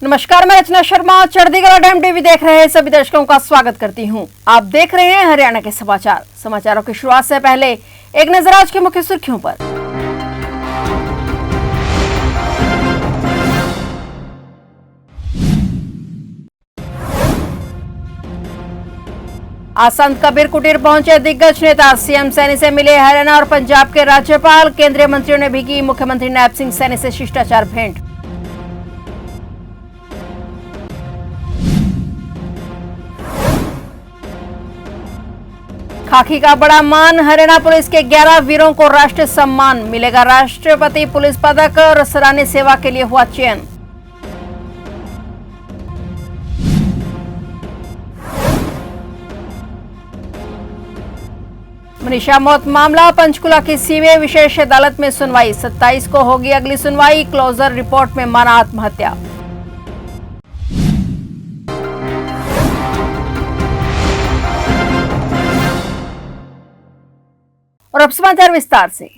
नमस्कार, मैं रचना Sharma चढ़ीगढ़ time TV देख रहे हैं सभी दर्शकों का स्वागत करती हूं। आप देख रहे हैं हरियाणा के समाचार। समाचारों की शुरुआत से पहले एक नजर आज की मुख्य सुर्खियों पर। आज संत कबीर कुटीर पहुंचे दिग्गज नेता। सीएम सैनी से मिले हरियाणा और पंजाब के राज्यपाल। केंद्रीय मंत्रियों ने भी की मुख्यमंत्री नैब सिंह सैनी से शिष्टाचार भेंट। खाकी का बड़ा मान। हरियाणा पुलिस के 11 वीरों को राष्ट्रीय सम्मान मिलेगा। राष्ट्रपति पुलिस पदक और सराहनीय सेवा के लिए हुआ चयन। मनीषा मौत मामला। पंचकुला की सीबीआई विशेष अदालत में सुनवाई। 27 को होगी अगली सुनवाई। क्लोजर रिपोर्ट में माना आत्महत्या। और अब समाचार विस्तार से।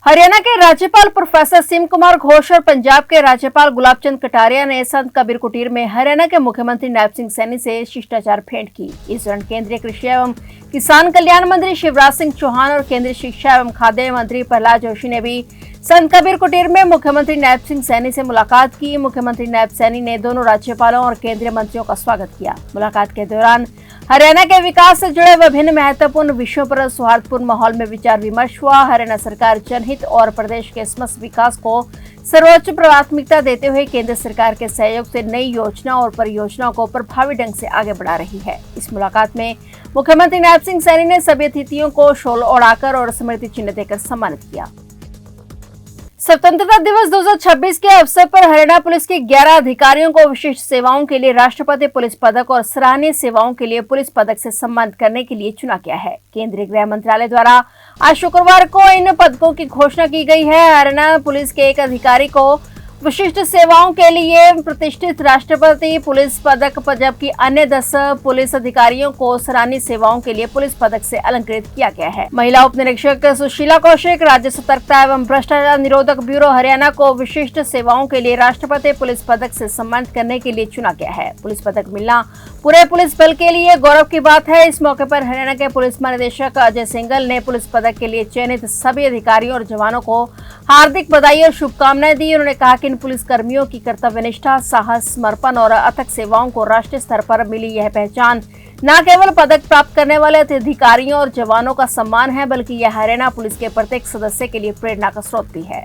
हरियाणा के राज्यपाल प्रोफेसर सिम कुमार घोष और पंजाब के राज्यपाल गुलाब चंद कटारिया ने संत कबीर कुटीर में हरियाणा के मुख्यमंत्री नैब सिंह सैनी से शिष्टाचार भेंट की। इस दौरान केंद्रीय कृषि एवं किसान कल्याण मंत्री शिवराज सिंह चौहान और केंद्रीय शिक्षा एवं खाद्य मंत्री प्रहलाद जोशी ने भी संत कबीर कुटीर में मुख्यमंत्री नैब सिंह सैनी से मुलाकात की। मुख्यमंत्री नैब सैनी ने दोनों राज्यपालों और केंद्रीय मंत्रियों का स्वागत किया। मुलाकात के दौरान हरियाणा के विकास से जुड़े विभिन्न महत्वपूर्ण विषयों पर सौहार्दपूर्ण माहौल में विचार विमर्श हुआ। हरियाणा सरकार जनहित और प्रदेश के समस्त विकास को सर्वोच्च प्राथमिकता देते हुए केंद्र सरकार के सहयोग से नई योजनाओं और परियोजनाओं को प्रभावी ढंग से आगे बढ़ा रही है। इस मुलाकात में मुख्यमंत्री नैब सिंह सैनी ने सभी अतिथियों को शॉल ओढ़ाकर और स्मृति चिन्ह देकर सम्मानित किया। स्वतंत्रता दिवस 2026 के अवसर पर हरियाणा पुलिस के 11 अधिकारियों को विशिष्ट सेवाओं के लिए राष्ट्रपति पुलिस पदक और सराहनीय सेवाओं के लिए पुलिस पदक से सम्मानित करने के लिए चुना गया है। केंद्रीय गृह मंत्रालय द्वारा आज शुक्रवार को इन पदकों की घोषणा की गई है। हरियाणा पुलिस के एक अधिकारी को विशिष्ट सेवाओं के लिए प्रतिष्ठित राष्ट्रपति पुलिस पदक, जबकि अन्य 10 पुलिस अधिकारियों को सराहनीय सेवाओं के लिए पुलिस पदक से अलंकृत किया गया है। महिला उप निरीक्षक सुशीला कौशिक, राज्य सतर्कता एवं भ्रष्टाचार निरोधक ब्यूरो हरियाणा को विशिष्ट सेवाओं के लिए राष्ट्रपति पुलिस पदक से सम्मानित करने के लिए चुना गया है। पुलिस पदक मिलना पूरे पुलिस बल के लिए गौरव की बात है। इस मौके पर हरियाणा के पुलिस महानिदेशक अजय सिंघल ने पुलिस पदक के लिए चयनित सभी अधिकारियों और जवानों को हार्दिक बधाई और शुभकामनाएं दी। उन्होंने कहा कि इन पुलिस कर्मियों की कर्तव्यनिष्ठा, साहस, समर्पण और अथक सेवाओं को राष्ट्रीय स्तर पर मिली यह पहचान न केवल पदक प्राप्त करने वाले अधिकारियों और जवानों का सम्मान है, बल्कि यह हरियाणा पुलिस के प्रत्येक सदस्य के लिए प्रेरणा का स्रोत भी है।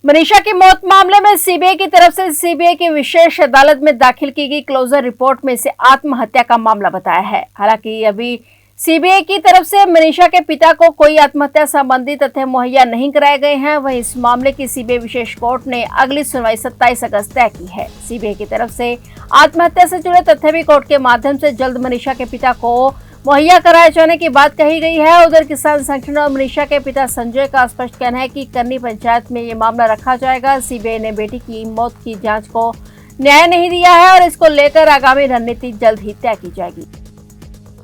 मनीषा की मौत मामले में सीबीआई की तरफ से सीबीआई की विशेष अदालत में दाखिल की गई क्लोजर रिपोर्ट में इसे आत्महत्या का मामला बताया है। हालांकि अभी सीबीआई की तरफ से मनीषा के पिता को कोई आत्महत्या संबंधी तथ्य मुहैया नहीं कराए गए हैं। वहीं इस मामले की सीबीआई विशेष कोर्ट ने अगली सुनवाई 27 अगस्त तय की है। सीबीआई की तरफ से आत्महत्या से जुड़े तथ्य भी कोर्ट के माध्यम से जल्द मनीषा के पिता को मुहैया कराए जाने की बात कही गई है। उधर किसान संगठन और मनीषा के पिता संजय का स्पष्ट कहना है कि करनी पंचायत में ये मामला रखा जाएगा। सीबीआई ने बेटी की मौत की जांच को न्याय नहीं दिया है और इसको लेकर आगामी रणनीति जल्द ही तय की जाएगी।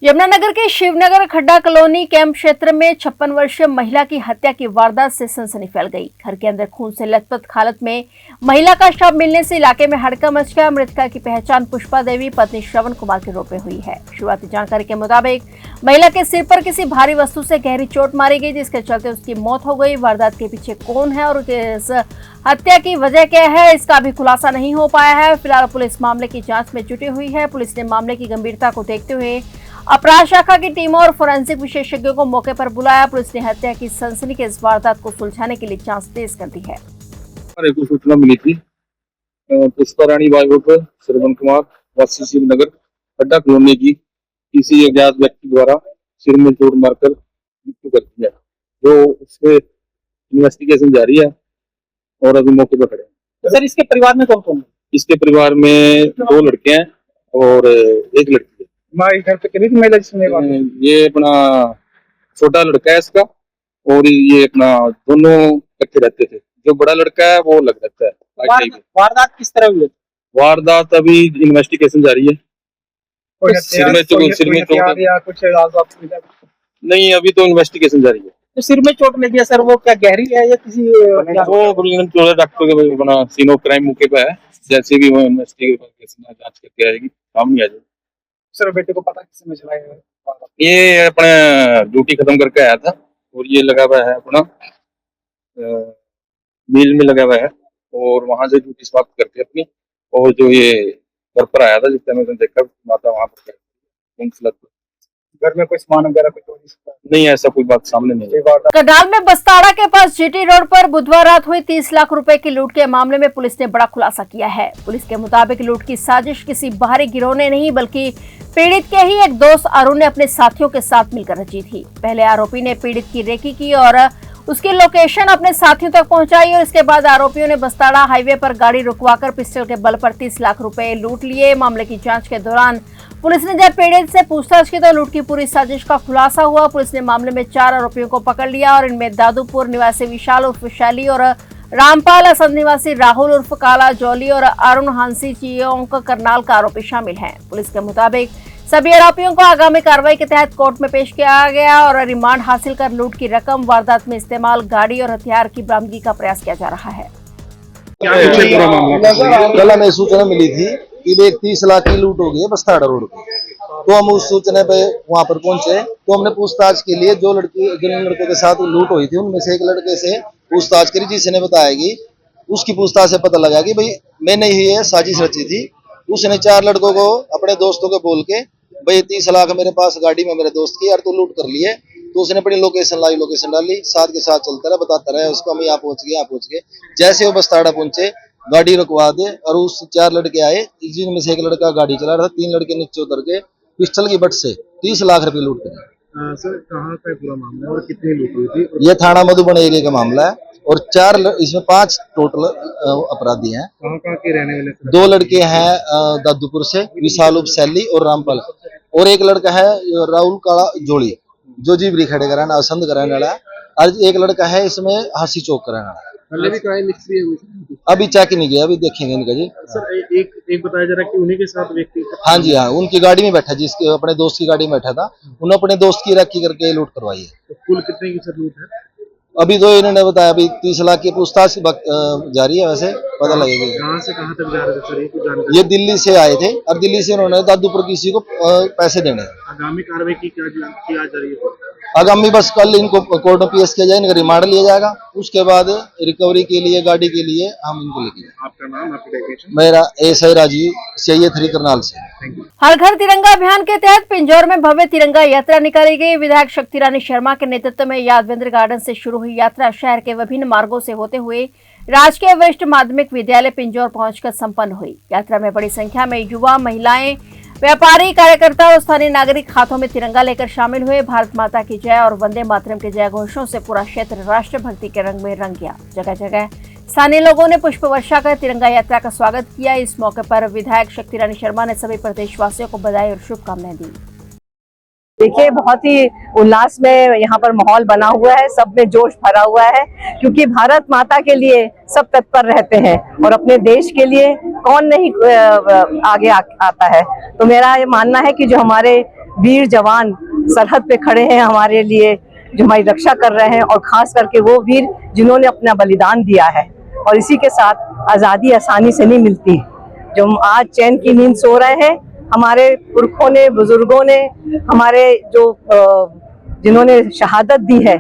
यमुनानगर के शिवनगर खड्डा कॉलोनी कैंप क्षेत्र में 56 वर्षीय महिला की हत्या की वारदात से सनसनी फैल गई। घर के अंदर खून से लथपथ हालत में महिला का शव मिलने से इलाके में हड़कंप मच गया। मृतका की पहचान पुष्पा देवी पत्नी श्रवण कुमार के रूप में हुई है। शुरुआती जानकारी के मुताबिक महिला के सिर पर किसी भारी वस्तु से गहरी चोट मारी गई, जिसके चलते उसकी मौत हो गई। वारदात के पीछे कौन है और इस हत्या की वजह क्या है, इसका भी खुलासा नहीं हो पाया है। फिलहाल पुलिस मामले की जांच में जुटी हुई है। पुलिस ने मामले की गंभीरता को देखते हुए अपराध शाखा की टीमों और फोरेंसिक विशेषज्ञों को मौके पर बुलाया। पुलिस ने हत्या की सनसनी के इस वारदात को सुलझाने के लिए जांच तेज कर दी है। सूचना मिली थी पुष्पा रानी बाइवोट श्रवण कुमार वासी शिवनगर खड्डा कॉलोनी की किसी अज्ञात व्यक्ति द्वारा सिर में चोट मारकर मृत्यु कर दी है। जो उससे इन्वेस्टिगेशन जारी है और अभी मौके पर खड़े हैं। तो सर इसके परिवार में कौन कौन है? इसके परिवार में 2 लड़के हैं और 1 लड़की है। हमारे घर पे कितनी महिला जिसमें ये अपना छोटा लड़का है इसका और ये अपना दोनों इकट्ठे रहते थे। जो बड़ा लड़का है वो अलग रहता है। वारदात किस तरह हुई? वारदात अभी इन्वेस्टिगेशन जारी है। सिर में चोट नहीं, अभी तो इन्वेस्टिगेशन जारी है। तो सिर में चोट लगी है सर, वो क्या गहरी है या किसी वो बुलेटिन 14 डॉक्टर के अपना सीन ऑफ क्राइम मौके पे है, जैसे भी वो इन्वेस्टिगेट करके जांच करके आएगी, सामने आ जाएगी। सर बेटे को पता किसने चलाया? ये अपने ड्यूटी खत्म करके आया था और ये लगा हुआ है अपना मिल में लगा हुआ है, और वहां से ड्यूटी समाप्त करके अपनी, और जो ये घर पर आया था जिस टाइम मैंने देखा माता वहां पर घर में कोई सामान वगैरह कुछ हो नहीं, ऐसा कोई बात सामने नहीं है। करनाल में बस्ताड़ा के पास जीटी रोड पर बुधवार रात हुई 30 लाख रुपए की लूट के मामले में पुलिस ने बड़ा खुलासा किया है। पुलिस के मुताबिक लूट की साजिश किसी बाहरी गिरोह ने नहीं बल्कि पीड़ित के ही एक दोस्त अरुण ने अपने साथियों के साथ मिलकर रची थी। पहले आरोपी ने पीड़ित की रेकी की और उसकी लोकेशन अपने साथियों तक पहुंचाई और इसके बाद आरोपियों ने बस्ताड़ा हाईवे पर गाड़ी रुकवाकर पिस्टल के बल पर 30 लाख रुपए लूट लिए। मामले की जांच के दौरान पुलिस ने जब पीड़ित से पूछताछ की तो लूट की पूरी साजिश का खुलासा हुआ। पुलिस ने मामले में 4 आरोपियों को पकड़ लिया और इनमें दादूपुर निवासी विशाल उर्फ शैली और रामपाल असंध निवासी राहुल उर्फ काला जौली और अरुण हांसी चियोंक करनाल का आरोपी शामिल हैं। पुलिस के मुताबिक सभी आरोपियों को आगामी कार्रवाई के तहत कोर्ट में पेश किया गया और रिमांड हासिल कर लूट की रकम, वारदात में इस्तेमाल गाड़ी और हथियार की बरामदगी का प्रयास किया जा रहा है। कल हमें सूचना मिली थी कि एक 30 लाख की लूट हो गई है बस्ताड़ा रोड पे, तो हम उस सूचना पे वहां पर पहुंचे। तो हमने पूछताछ के लिए जिन लड़कों के साथ लूट हुई थी उनमें से एक लड़के से पूछताछ करी, जिसने बताया कि उसकी पूछताछ से पता लगा कि भाई मैंने ही ये साजिश रची थी। उसने 4 लड़कों को अपने दोस्तों को बोल के भाई 30 लाख मेरे पास गाड़ी में मेरे दोस्त की यार तो लूट कर लिए, तो उसने अपनी लोकेशन डाली, साथ के साथ चलता रहा, बताता रहा उसको हम यहाँ पहुंच गए। जैसे वो बस्ताड़ा पहुंचे गाड़ी रुकवा दे और उस 4 लड़के आए, जिनमें से एक लड़का गाड़ी चला रहा था, 3 लड़के नीचे उतर के पिस्टल की बट से 30 लाख रुपए लूट करे। सर कहाँ का पूरा मामला और कितनी लूट हुई थी? ये थाना मधुबन एरिया का मामला है और 4 इसमें 5 टोटल अपराधी हैं। कहाँ के रहने वाले? 2 लड़के हैं दादूपुर से, विशाल उप सैली और रामपाल, और एक लड़का है राहुल काला जोड़ी जो जीवरी खड़े का रहना असंध का रहने वाला है, और एक लड़का है इसमें हासी चौक का रहने वाला है। अभी चेक नहीं किया, अभी देखेंगे इनका जी। सर एक बताया जा रहा है कि उन्हीं के साथ व्यक्ति, हाँ जी हाँ, उनकी गाड़ी में बैठा, जिसके अपने दोस्त की गाड़ी में बैठा था, उन्होंने अपने दोस्त की रैकी करके लूट करवाई है। तो कुल कितने की सर लूट है? अभी तो इन्होंने बताया अभी 30 लाख की पूछताछ जारी है, वैसे पता लगेगा। कहाँ से कहाँ तक जा रहे थे सर ये कुछ जानकारी? ये दिल्ली से आए थे और दिल्ली से उन्होंने दादूपुर किसी को पैसे देने। आगामी कार्रवाई की क्या जा रही है? आगामी बस कल इनको कोर्ट में पेश किया जाए, इनका रिमांड लिया जाएगा, उसके बाद रिकवरी के लिए गाड़ी के लिए हम इनको लेके जाएंगे। आपका नाम, आपकी डेजिग्नेशन? मेरा एसआई राजीव चाहिए 3 करनाल से। हर घर तिरंगा अभियान के तहत पिंजौर में भव्य तिरंगा यात्रा निकाली गई। विधायक शक्ति रानी शर्मा के नेतृत्व में यादवेंद्र गार्डन से शुरू हुई यात्रा शहर के विभिन्न मार्गों से होते हुए राजकीय वरिष्ठ माध्यमिक विद्यालय पिंजौर पहुंचकर संपन्न हुई। यात्रा में बड़ी संख्या में युवा, महिलाएं, व्यापारी, कार्यकर्ता और स्थानीय नागरिक हाथों में तिरंगा लेकर शामिल हुए। भारत माता की जय और वंदे मातरम के जय घोषों से पूरा क्षेत्र राष्ट्रभक्ति के रंग में रंग गया। जगह जगह स्थानीय लोगों ने पुष्प वर्षा कर तिरंगा यात्रा का स्वागत किया। इस मौके पर विधायक शक्ति रानी शर्मा ने सभी प्रदेशवासियों को बधाई और शुभकामनाएं दी। देखिए, बहुत ही उल्लास में यहाँ पर माहौल बना हुआ है, सब में जोश भरा हुआ है, क्योंकि भारत माता के लिए सब तत्पर रहते हैं और अपने देश के लिए कौन नहीं आगे आता है। तो मेरा ये मानना है कि जो हमारे वीर जवान सरहद पे खड़े हैं हमारे लिए, जो हमारी रक्षा कर रहे हैं, और खास करके वो वीर जिन्होंने अपना बलिदान दिया है, और इसी के साथ आज़ादी आसानी से नहीं मिलती। जो हम आज चैन की नींद सो रहे हैं, हमारे पुरखों ने, बुजुर्गों ने, हमारे जो जिन्होंने शहादत दी है,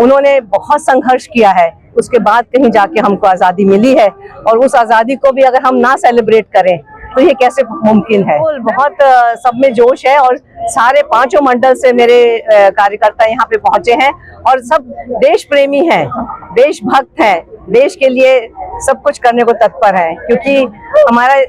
उन्होंने बहुत संघर्ष किया है, उसके बाद कहीं जाके हमको आज़ादी मिली है। और उस आज़ादी को भी अगर हम ना सेलिब्रेट करें तो ये कैसे मुमकिन है। बहुत सब में जोश है और सारे 5 मंडल से मेरे कार्यकर्ता यहाँ पे पहुंचे हैं और सब देश प्रेमी हैं, देशभक्त हैं, देश के लिए सब कुछ करने को तत्पर हैं, क्योंकि हमारा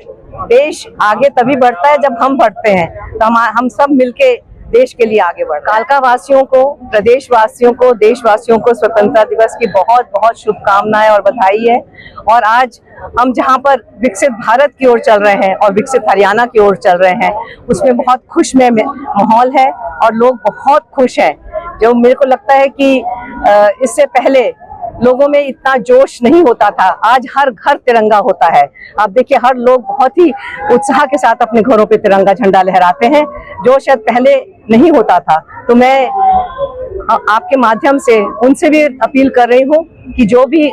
देश आगे तभी बढ़ता है जब हम बढ़ते हैं। तो हम सब मिलके देश के लिए आगे बढ़। कालका वासियों को, प्रदेशवासियों को, देशवासियों को स्वतंत्रता दिवस की बहुत बहुत शुभकामनाएं और बधाई है। और आज हम जहां पर विकसित भारत की ओर चल रहे हैं और विकसित हरियाणा की ओर चल रहे हैं, उसमें बहुत खुश में माहौल है और लोग बहुत खुश हैं। जो मेरे को लगता है कि इससे पहले लोगों में इतना जोश नहीं होता था, आज हर घर तिरंगा होता है। आप देखिए, हर लोग बहुत ही उत्साह के साथ अपने घरों पे तिरंगा झंडा लहराते हैं, जो शायद पहले नहीं होता था। तो मैं आपके माध्यम से उनसे भी अपील कर रही हूँ कि जो भी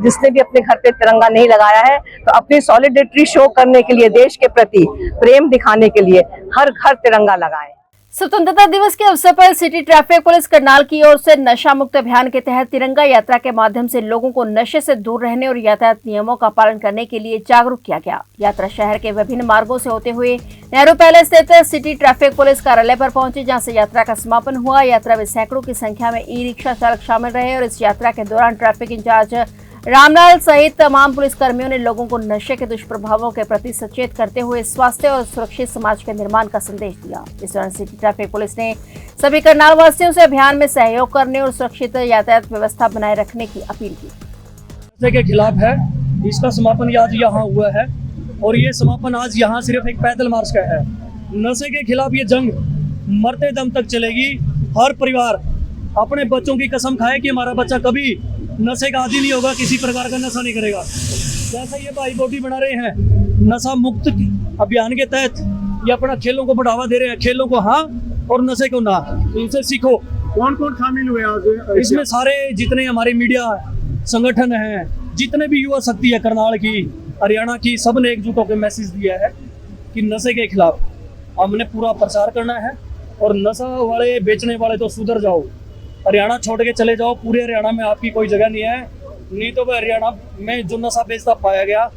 जिसने भी अपने घर पे तिरंगा नहीं लगाया है तो अपनी सॉलिडेरिटी शो करने के लिए, देश के प्रति प्रेम दिखाने के लिए हर घर तिरंगा लगाएं। स्वतंत्रता दिवस के अवसर पर सिटी ट्रैफिक पुलिस करनाल की ओर से नशा मुक्त अभियान के तहत तिरंगा यात्रा के माध्यम से लोगों को नशे से दूर रहने और यातायात नियमों का पालन करने के लिए जागरूक किया गया। यात्रा शहर के विभिन्न मार्गों से होते हुए नेहरू पैलेस स्थित सिटी ट्रैफिक पुलिस कार्यालय पर पहुंची, जहां से यात्रा का समापन हुआ। यात्रा में सैकड़ों की संख्या में ई रिक्शा चालक शामिल रहे और इस यात्रा के दौरान ट्रैफिक इंचार्ज रामलाल सहित तमाम पुलिस कर्मियों ने लोगों को नशे के दुष्प्रभावों के प्रति सचेत करते हुए स्वास्थ्य और सुरक्षित समाज के निर्माण का संदेश दिया। इस दौरान सिटी ट्रैफिक पुलिस ने सभी करनाल वासियों से अभियान में सहयोग करने और सुरक्षित यातायात व्यवस्था बनाए रखने की अपील की। नशे के खिलाफ है, इसका समापन आज यहाँ हुआ है और ये समापन आज यहाँ सिर्फ एक पैदल मार्च का है। नशे के खिलाफ ये जंग मरते दम तक चलेगी। हर परिवार अपने बच्चों की कसम खाए कि हमारा बच्चा कभी नशे का आदी नहीं होगा, किसी प्रकार का नशा नहीं करेगा। जैसा ये भाई बॉडी बना रहे हैं नशा मुक्त अभियान के तहत, ये अपना खेलों को बढ़ावा दे रहे हैं। खेलों को हाँ और नशे को ना, तो इनसे सीखो। कौन कौन शामिल हुए आज इसमें सारे जितने हमारे मीडिया संगठन हैं, जितने भी युवा शक्ति है करनाल की, हरियाणा की, सब ने एकजुट होकर मैसेज दिया है कि नशे के खिलाफ हमने पूरा प्रचार करना है और नशा वाले बेचने वाले तो सुधर जाओ, हरियाणा छोड़ के चले जाओ। पूरे हरियाणा में आपकी कोई जगह नहीं है, नहीं तो वह हरियाणा में जो नशा बेचता पाया गया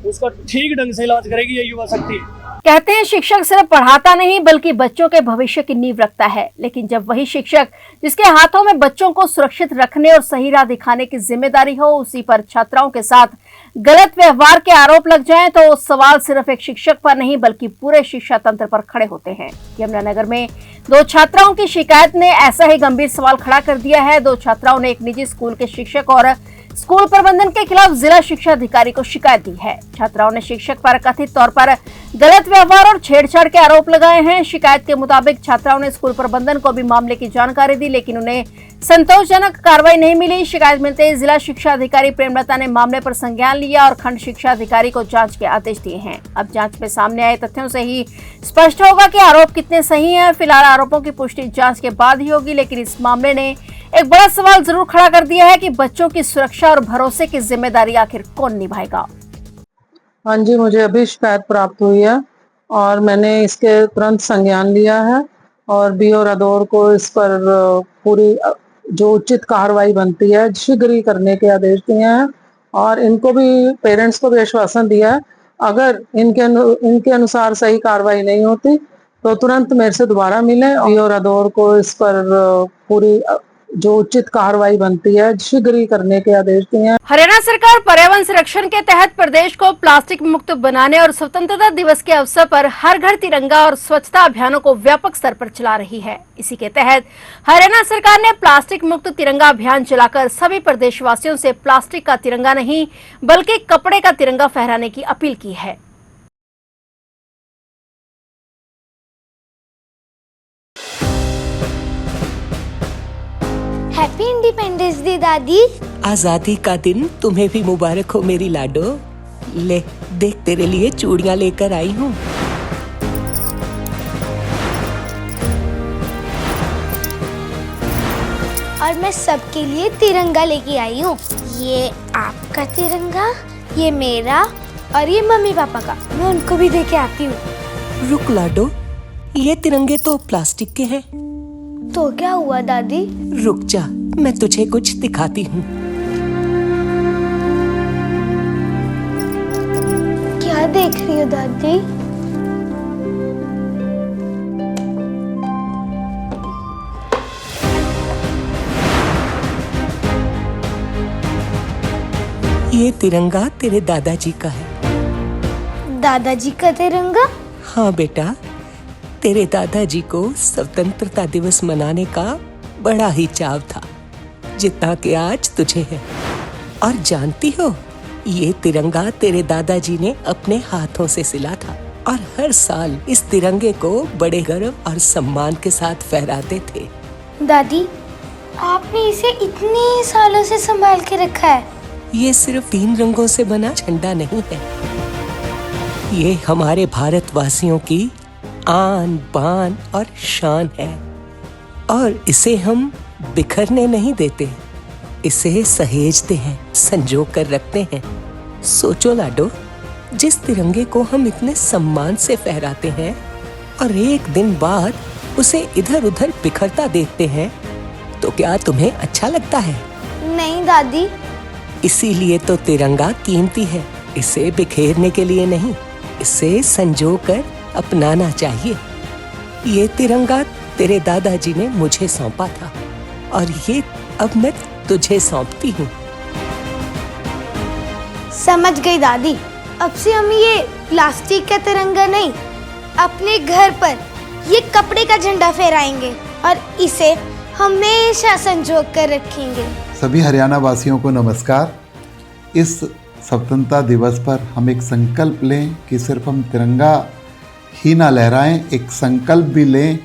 उसका ठीक ढंग से इलाज करेगी ये युवा शक्ति। कहते हैं शिक्षक सिर्फ पढ़ाता नहीं बल्कि बच्चों के भविष्य की नींव रखता है, लेकिन जब वही शिक्षक जिसके हाथों में बच्चों को सुरक्षित रखने और सही राह दिखाने की जिम्मेदारी हो, उसी पर छात्राओं के साथ गलत व्यवहार के आरोप लग जाएं, तो सवाल सिर्फ एक शिक्षक पर नहीं बल्कि पूरे शिक्षा तंत्र पर खड़े होते हैं। यमुनानगर में 2 छात्राओं की शिकायत ने ऐसा ही गंभीर सवाल खड़ा कर दिया है। 2 छात्राओं ने एक निजी स्कूल के शिक्षक और स्कूल प्रबंधन के खिलाफ जिला शिक्षा अधिकारी को शिकायत दी है। छात्राओं ने शिक्षक पर कथित तौर पर गलत व्यवहार और छेड़छाड़ के आरोप लगाए हैं। शिकायत के मुताबिक छात्राओं ने स्कूल प्रबंधन को भी मामले की जानकारी दी, लेकिन उन्हें संतोषजनक कार्रवाई नहीं मिली। शिकायत मिलते ही जिला शिक्षा अधिकारी प्रेमलता ने मामले पर संज्ञान लिया और खंड शिक्षा अधिकारी को जांच के आदेश दिए हैं। अब जांच में सामने आए तथ्यों से ही स्पष्ट होगा कि आरोप कितने सही हैं। फिलहाल आरोपों की पुष्टि जांच के बाद ही होगी, लेकिन इस मामले ने एक बड़ा सवाल जरूर खड़ा कर दिया है कि बच्चों की सुरक्षा और भरोसे की जिम्मेदारी आखिर कौन निभाएगा। हाँ जी, मुझे अभी शिकायत प्राप्त हुई है और मैंने इसके तुरंत संज्ञान लिया है और BO रादौर को इस पर पूरी जो उचित कार्रवाई बनती है शीघ्र ही करने के आदेश दिए हैं और इनको भी, पेरेंट्स को भी आश्वासन दिया है अगर इनके अनुसार सही कार्रवाई नहीं होती तो तुरंत मेरे से दोबारा मिलें। BO रादौर को इस पर पूरी जो उचित कार्रवाई बनती है शीघ्र ही करने के आदेश दिए हैं। हरियाणा सरकार पर्यावरण संरक्षण के तहत प्रदेश को प्लास्टिक मुक्त बनाने और स्वतंत्रता दिवस के अवसर पर हर घर तिरंगा और स्वच्छता अभियानों को व्यापक स्तर पर चला रही है। इसी के तहत हरियाणा सरकार ने प्लास्टिक मुक्त तिरंगा अभियान चलाकर सभी प्रदेशवासियों से प्लास्टिक का तिरंगा नहीं बल्कि कपड़े का तिरंगा फहराने की अपील की है। हैप्पी इंडिपेंडेंस डे दादी। आजादी का दिन तुम्हें भी मुबारक हो मेरी लाडो। ले देख, तेरे लिए चूड़ियां लेकर आई हूँ। और मैं सबके लिए तिरंगा लेके आई हूँ। ये आपका तिरंगा, ये मेरा और ये मम्मी पापा का। मैं उनको भी दे के आती हूँ। रुक लाडो, ये तिरंगे तो प्लास्टिक के हैं। तो क्या हुआ दादी? रुक जा, मैं तुझे कुछ दिखाती हूँ। क्या देख रही हो दादी? ये तिरंगा तेरे दादाजी का है। दादाजी का तिरंगा? हाँ बेटा, तेरे दादाजी को स्वतंत्रता दिवस मनाने का बड़ा ही चाव था जितना कि आज तुझे है। और जानती हो, ये तिरंगा तेरे दादाजी ने अपने हाथों से सिला था और हर साल इस तिरंगे को बड़े गर्व और सम्मान के साथ फहराते थे। दादी, आपने इसे इतने सालों से संभाल के रखा है। ये सिर्फ 3 रंगों से बना झंडा नहीं है, ये हमारे भारतवासियों की आन बान और शान है और इसे हम बिखरने नहीं देते, इसे सहेजते हैं, संजो कर रखते हैं। सोचो लाडो, जिस तिरंगे को हम इतने सम्मान से फहराते हैं और एक दिन बाद उसे इधर उधर बिखरता देखते हैं, तो क्या तुम्हें अच्छा लगता है? नहीं दादी। इसीलिए तो तिरंगा कीमती है, इसे बिखेरने के लिए नहीं, इसे संजो कर अपनाना चाहिए। ये तिरंगा तेरे दादाजी ने मुझे सौंपा था और ये अब मैं तुझे सौंपती हूँ। समझ गई दादी। अब से हम ये प्लास्टिक का तिरंगा नहीं, अपने घर पर ये कपड़े का झंडा फहराएंगे और इसे हमेशा संजो कर रखेंगे। सभी हरियाणा वासियों को नमस्कार। इस स्वतंत्रता दिवस पर हम एक संकल्प लें कि सिर्फ हम तिरंगा ही ना लहराएं, एक संकल्प भी लें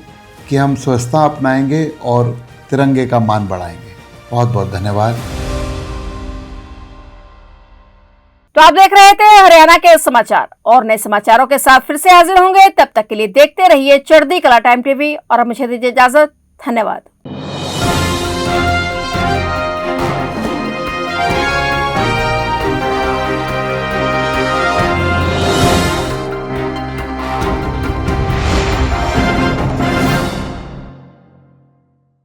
कि हम स्वच्छता अपनाएंगे और तिरंगे का मान बढ़ाएंगे। बहुत बहुत धन्यवाद। तो आप देख रहे थे हरियाणा के समाचार, और नए समाचारों के साथ फिर से हाजिर होंगे। तब तक के लिए देखते रहिए चढ़ती कला टाइम टीवी और मुझे दीजिए इजाजत। धन्यवाद।